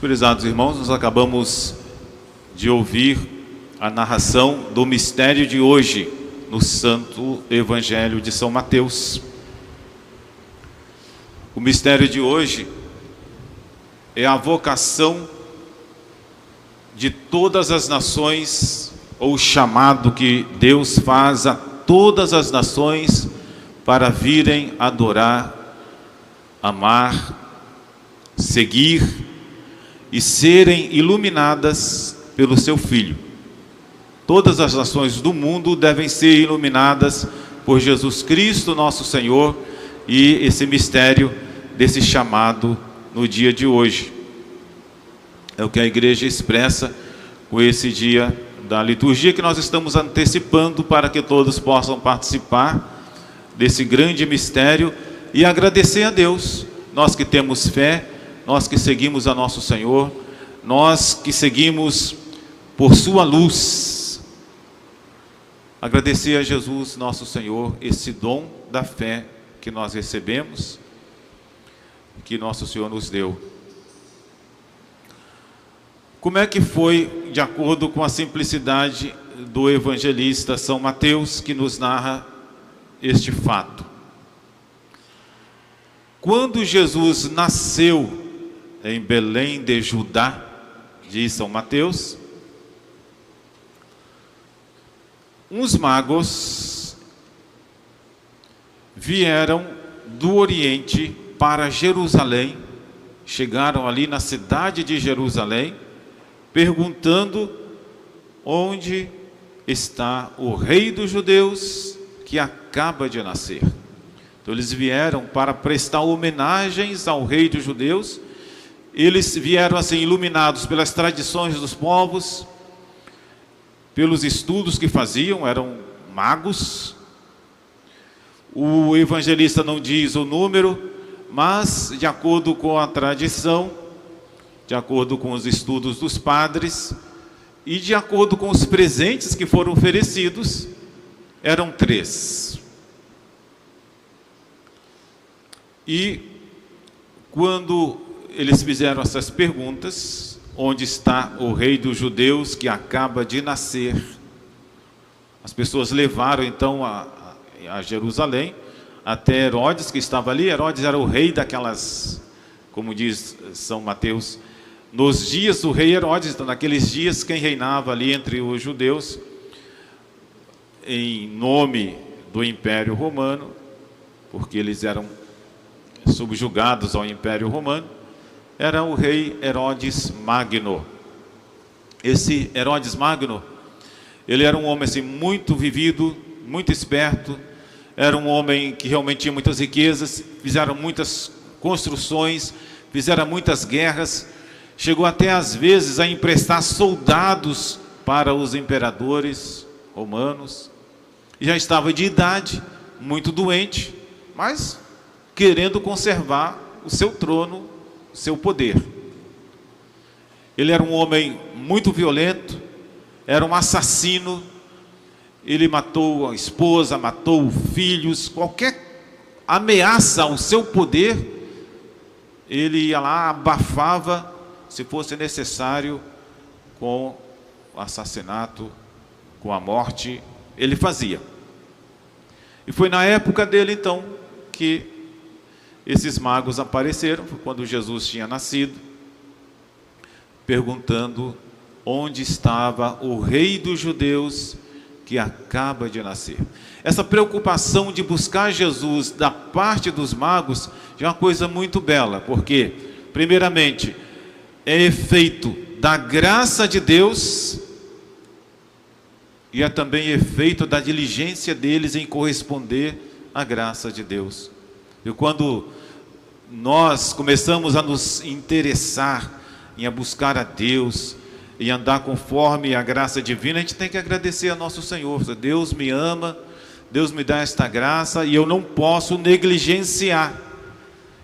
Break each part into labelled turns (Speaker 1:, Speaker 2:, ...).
Speaker 1: Prezados irmãos, nós acabamos de ouvir a narração do mistério de hoje no Santo Evangelho de São Mateus. O mistério de hoje é a vocação de todas as nações, ou o chamado que Deus faz a todas as nações para virem adorar, amar, seguir e serem iluminadas pelo seu Filho. Todas as nações do mundo devem ser iluminadas por Jesus Cristo, nosso Senhor, e esse mistério desse chamado no dia de hoje. É o que a igreja expressa com esse dia da liturgia que nós estamos antecipando para que todos possam participar desse grande mistério e agradecer a Deus, nós que temos fé, nós que seguimos a nosso Senhor, nós que seguimos por sua luz. Agradecer a Jesus, nosso Senhor, esse dom da fé que nós recebemos, que nosso Senhor nos deu. Como é que foi, de acordo com a simplicidade do evangelista São Mateus, que nos narra este fato? Quando Jesus nasceu em Belém de Judá, diz São Mateus, uns magos vieram do Oriente para Jerusalém, chegaram ali na cidade de Jerusalém, perguntando onde está o rei dos judeus que acaba de nascer. Então eles vieram para prestar homenagens ao rei dos judeus. Eles vieram assim iluminados pelas tradições dos povos, pelos estudos que faziam, eram magos. O evangelista não diz o número, mas de acordo com a tradição, de acordo com os estudos dos padres e de acordo com os presentes que foram oferecidos, eram 3. E quando eles fizeram essas perguntas, onde está o rei dos judeus que acaba de nascer, as pessoas levaram então a Jerusalém até Herodes, que estava ali. Herodes era o rei daquelas, como diz São Mateus, nos dias do rei Herodes. Então, naqueles dias, quem reinava ali entre os judeus, em nome do Império Romano, porque eles eram subjugados ao Império Romano, era o rei Herodes Magno. Esse Herodes Magno, ele era um homem assim, muito vivido, muito esperto, era um homem que realmente tinha muitas riquezas, fizeram muitas construções, fizeram muitas guerras, chegou até às vezes a emprestar soldados para os imperadores romanos, e já estava de idade, muito doente, mas querendo conservar o seu trono, o seu poder. Ele era um homem muito violento, era um assassino, ele matou a esposa, matou filhos, qualquer ameaça ao seu poder, ele ia lá, abafava, se fosse necessário, com o assassinato, com a morte, ele fazia. E foi na época dele então que esses magos apareceram, quando Jesus tinha nascido, perguntando onde estava o rei dos judeus que acaba de nascer. Essa preocupação de buscar Jesus da parte dos magos já é uma coisa muito bela, porque, primeiramente, é efeito da graça de Deus e é também efeito da diligência deles em corresponder à graça de Deus. E quando nós começamos a nos interessar em buscar a Deus, em andar conforme a graça divina, a gente tem que agradecer a nosso Senhor. Deus me ama, Deus me dá esta graça e eu não posso negligenciar.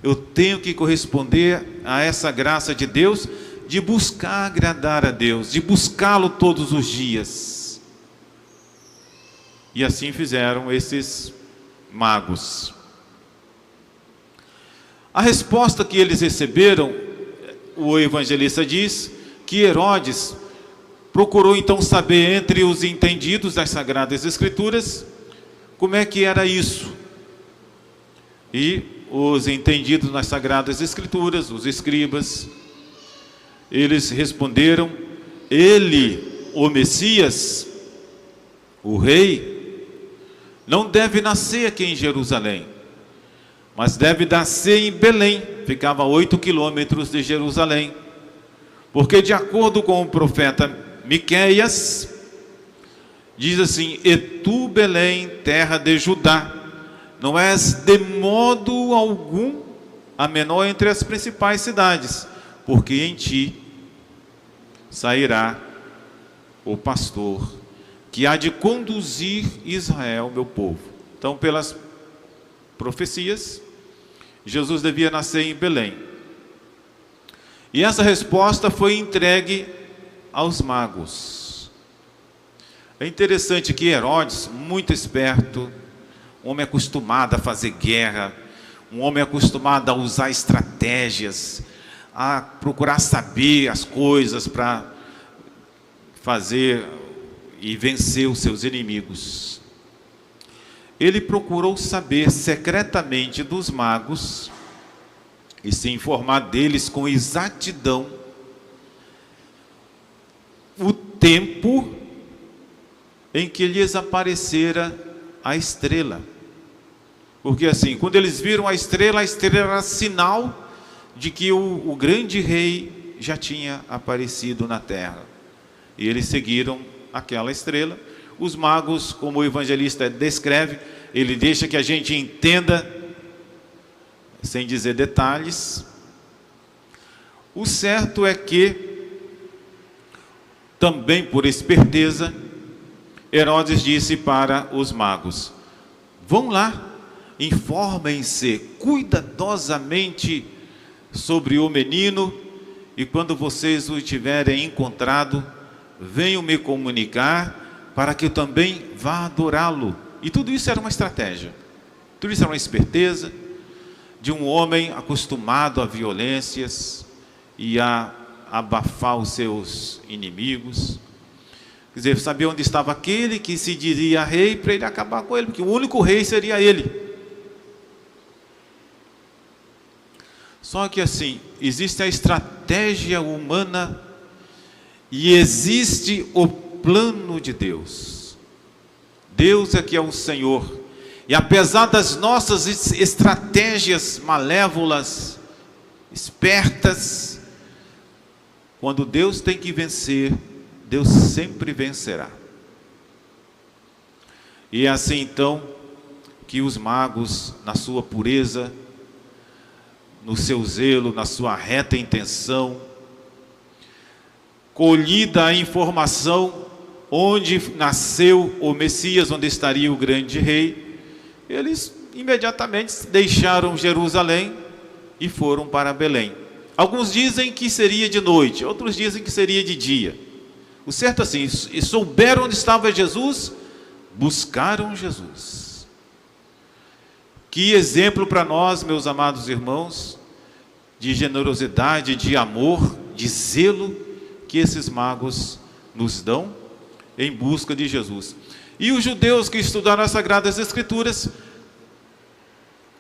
Speaker 1: Eu tenho que corresponder a essa graça de Deus, de buscar agradar a Deus, de buscá-lo todos os dias. E assim fizeram esses magos. A resposta que eles receberam, o evangelista diz que Herodes procurou então saber entre os entendidos das Sagradas Escrituras como é que era isso. E os entendidos nas Sagradas Escrituras, os escribas, eles responderam: ele, o Messias, o rei, não deve nascer aqui em Jerusalém, mas deve nascer em Belém, ficava a 8 quilômetros de Jerusalém, porque de acordo com o profeta Miqueias, diz assim: e tu, Belém, terra de Judá, não és de modo algum a menor entre as principais cidades, porque em ti sairá o pastor que há de conduzir Israel, meu povo. Então, pelas profecias, Jesus devia nascer em Belém. E essa resposta foi entregue aos magos. É interessante que Herodes, muito esperto, um homem acostumado a fazer guerra, um homem acostumado a usar estratégias, a procurar saber as coisas para fazer e vencer os seus inimigos. Ele procurou saber secretamente dos magos e se informar deles com exatidão o tempo em que lhes aparecera a estrela. Porque assim, quando eles viram a estrela era sinal de que o grande rei já tinha aparecido na terra. E eles seguiram aquela estrela. Os magos, como o evangelista descreve, ele deixa que a gente entenda, sem dizer detalhes. O certo é que, também por esperteza, Herodes disse para os magos: vão lá, informem-se cuidadosamente sobre o menino, e quando vocês o tiverem encontrado, venham me comunicar, para que eu também vá adorá-lo. E tudo isso era uma estratégia, tudo isso era uma esperteza de um homem acostumado a violências e a abafar os seus inimigos. Quer dizer, saber onde estava aquele que se diria rei, para ele acabar com ele, porque o único rei seria ele. Só que assim, existe a estratégia humana e existe o plano de Deus. Deus é que é o Senhor. E apesar das nossas estratégias malévolas, espertas, quando Deus tem que vencer, Deus sempre vencerá. E é assim então que os magos, na sua pureza, no seu zelo, na sua reta intenção, colhida a informação onde nasceu o Messias, onde estaria o grande rei, eles imediatamente deixaram Jerusalém e foram para Belém. Alguns dizem que seria de noite, outros dizem que seria de dia. O certo é assim, e souberam onde estava Jesus, buscaram Jesus. Que exemplo para nós, meus amados irmãos, de generosidade, de amor, de zelo, que esses magos nos dão em busca de Jesus. E os judeus que estudaram as Sagradas Escrituras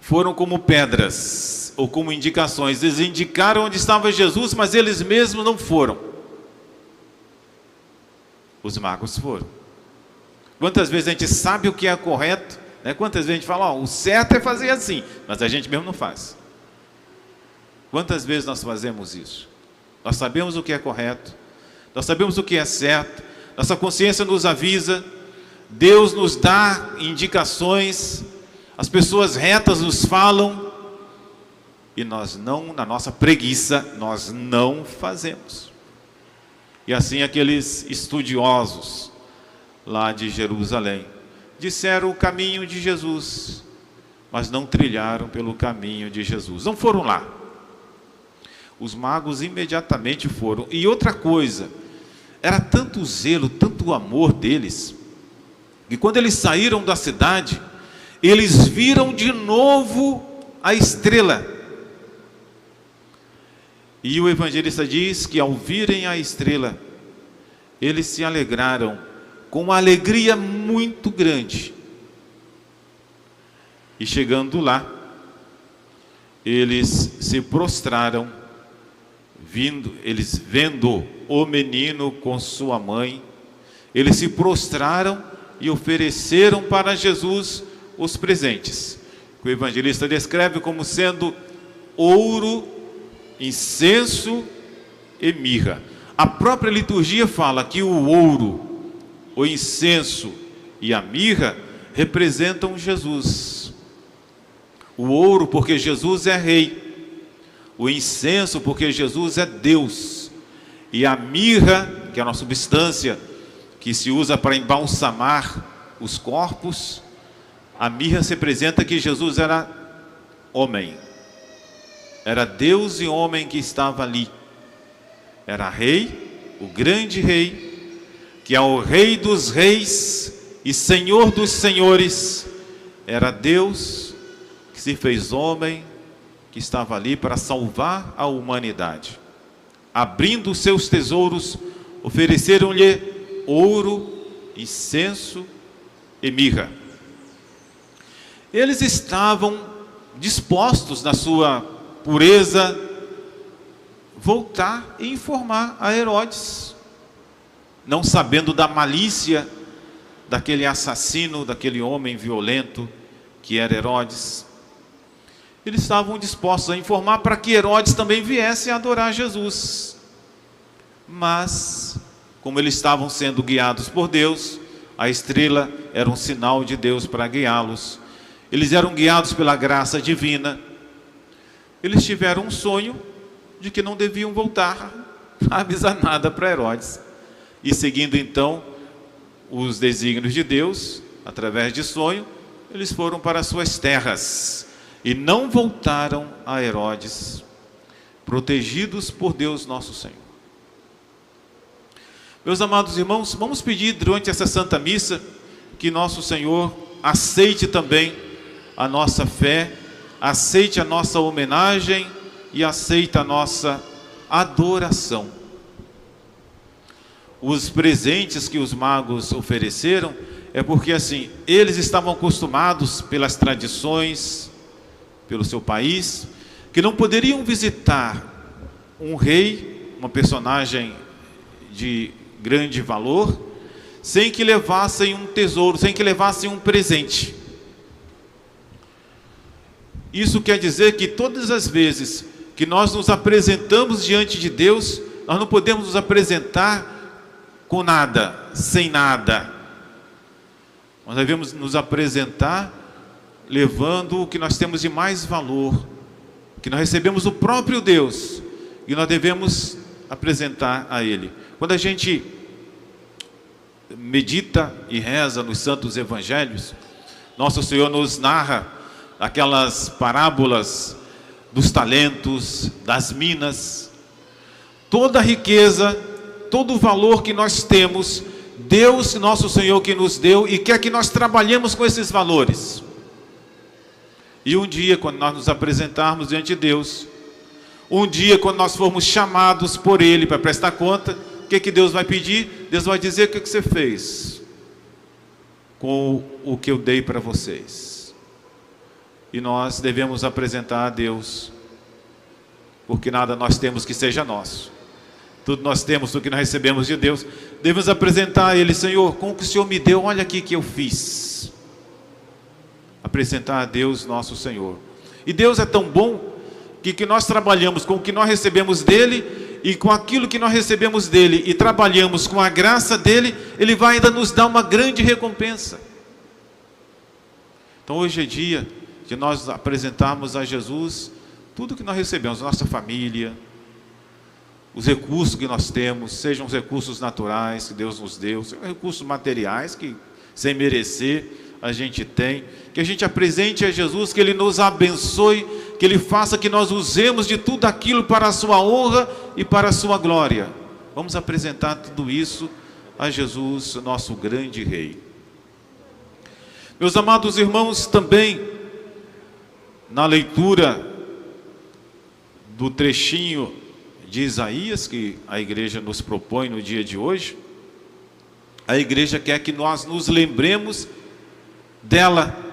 Speaker 1: foram como pedras, ou como indicações. Eles indicaram onde estava Jesus, mas eles mesmos não foram. Os magos foram. Quantas vezes a gente sabe o que é correto, né? Quantas vezes a gente fala, o certo é fazer assim, mas a gente mesmo não faz. Quantas vezes nós fazemos isso? Nós sabemos o que é correto, nós sabemos o que é certo, nossa consciência nos avisa, Deus nos dá indicações, as pessoas retas nos falam, e nós não, na nossa preguiça, nós não fazemos. E assim aqueles estudiosos lá de Jerusalém disseram o caminho de Jesus, mas não trilharam pelo caminho de Jesus, não foram lá. Os magos imediatamente foram. E outra coisa, era tanto zelo, tanto amor deles, que quando eles saíram da cidade, eles viram de novo a estrela. E o evangelista diz que ao virem a estrela, eles se alegraram com uma alegria muito grande. E chegando lá, eles se prostraram, vendo o menino com sua mãe, eles se prostraram e ofereceram para Jesus os presentes, que o evangelista descreve como sendo ouro, incenso e mirra. A própria liturgia fala que o ouro, o incenso e a mirra representam Jesus. O ouro porque Jesus é rei, o incenso porque Jesus é Deus, e a mirra, que é uma substância que se usa para embalsamar os corpos, a mirra representa que Jesus era homem, era Deus e homem que estava ali, era rei, o grande rei, que é o rei dos reis e senhor dos senhores, era Deus que se fez homem, que estava ali para salvar a humanidade. Abrindo os seus tesouros, ofereceram-lhe ouro, incenso e mirra. Eles estavam dispostos, na sua pureza, voltar e informar a Herodes, não sabendo da malícia daquele assassino, daquele homem violento que era Herodes. Eles estavam dispostos a informar para que Herodes também viesse a adorar Jesus. Mas, como eles estavam sendo guiados por Deus, a estrela era um sinal de Deus para guiá-los. Eles eram guiados pela graça divina. Eles tiveram um sonho de que não deviam voltar a avisar nada para Herodes. E seguindo então os desígnios de Deus, através de sonho, eles foram para suas terras e não voltaram a Herodes, protegidos por Deus nosso Senhor. Meus amados irmãos, vamos pedir durante essa Santa Missa que nosso Senhor aceite também a nossa fé, aceite a nossa homenagem e aceite a nossa adoração. Os presentes que os magos ofereceram é porque assim, eles estavam acostumados pelas tradições, pelo seu país, que não poderiam visitar um rei, uma personagem de grande valor, sem que levassem um tesouro, sem que levassem um presente. Isso quer dizer que todas as vezes que nós nos apresentamos diante de Deus, nós não podemos nos apresentar com nada, sem nada. Nós devemos nos apresentar levando o que nós temos de mais valor, que nós recebemos do próprio Deus, e nós devemos apresentar a Ele. Quando a gente medita e reza nos santos evangelhos, nosso Senhor nos narra aquelas parábolas dos talentos, das minas, toda a riqueza, todo o valor que nós temos, Deus, nosso Senhor, que nos deu e quer que nós trabalhemos com esses valores. E um dia, quando nós nos apresentarmos diante de Deus, um dia, quando nós formos chamados por Ele para prestar conta, o que Deus vai pedir? Deus vai dizer: o que você fez com o que eu dei para vocês? E nós devemos apresentar a Deus, porque nada nós temos que seja nosso. Tudo nós temos, tudo que nós recebemos de Deus, devemos apresentar a Ele: Senhor, com o que o Senhor me deu, olha aqui que eu fiz. Apresentar a Deus nosso Senhor. E Deus é tão bom que nós trabalhamos com o que nós recebemos dEle, e com aquilo que nós recebemos dEle, e trabalhamos com a graça dEle, Ele vai ainda nos dar uma grande recompensa. Então hoje é dia de nós apresentarmos a Jesus tudo que nós recebemos, nossa família, os recursos que nós temos, sejam os recursos naturais que Deus nos deu, sejam recursos materiais que, sem merecer, a gente tem, que a gente apresente a Jesus, que Ele nos abençoe, que Ele faça que nós usemos de tudo aquilo para a sua honra e para a sua glória. Vamos apresentar tudo isso a Jesus, nosso grande Rei. Meus amados irmãos, também na leitura do trechinho de Isaías que a igreja nos propõe no dia de hoje. A igreja quer que nós nos lembremos dela.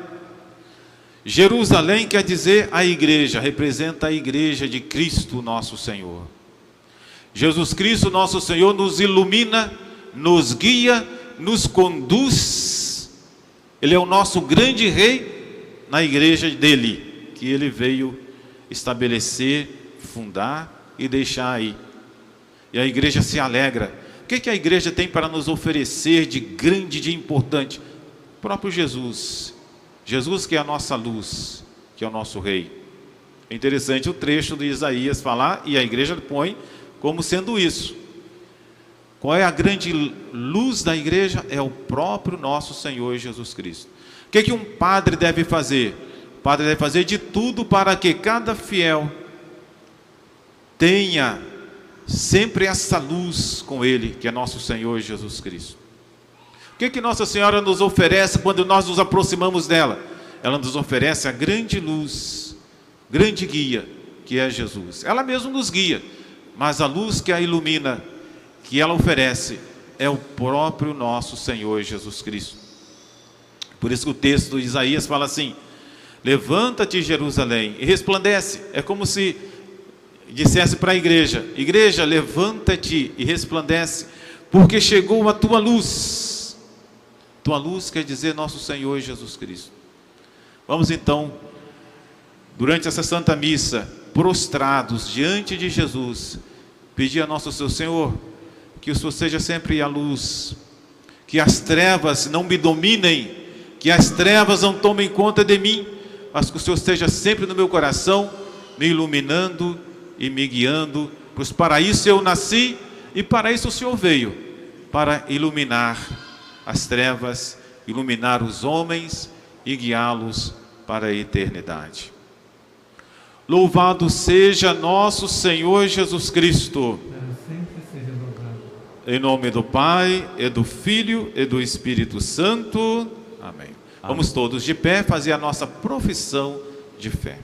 Speaker 1: Jerusalém quer dizer a igreja, representa a igreja de Cristo nosso Senhor. Jesus Cristo nosso Senhor nos ilumina, nos guia, nos conduz. Ele é o nosso grande rei na igreja dele, que ele veio estabelecer, fundar e deixar aí. E a igreja se alegra. O que a igreja tem para nos oferecer de grande, de importante? O próprio Jesus. Jesus que é a nossa luz, que é o nosso rei. É interessante o trecho de Isaías falar, e a igreja põe como sendo isso. Qual é a grande luz da igreja? É o próprio nosso Senhor Jesus Cristo. O que um padre deve fazer? O padre deve fazer de tudo para que cada fiel tenha sempre essa luz com ele, que é nosso Senhor Jesus Cristo. O que Nossa Senhora nos oferece quando nós nos aproximamos dela? Ela nos oferece a grande luz, grande guia, que é Jesus. Ela mesma nos guia, mas a luz que a ilumina, que ela oferece, é o próprio nosso Senhor Jesus Cristo. Por isso que o texto de Isaías fala assim: levanta-te, Jerusalém, e resplandece. É como se dissesse para a igreja: igreja, levanta-te e resplandece, porque chegou a tua luz. Tua luz quer dizer nosso Senhor Jesus Cristo. Vamos então, durante essa Santa Missa, prostrados diante de Jesus, pedir a nosso Senhor, que o Senhor seja sempre a luz, que as trevas não me dominem, que as trevas não tomem conta de mim, mas que o Senhor esteja sempre no meu coração, me iluminando e me guiando, pois para isso eu nasci e para isso o Senhor veio, para iluminar as trevas, iluminar os homens e guiá-los para a eternidade. Louvado seja nosso Senhor Jesus Cristo.
Speaker 2: Sempre seja louvado.
Speaker 1: Em nome do Pai, e do Filho, e do Espírito Santo. Amém. Vamos todos de pé fazer a nossa profissão de fé.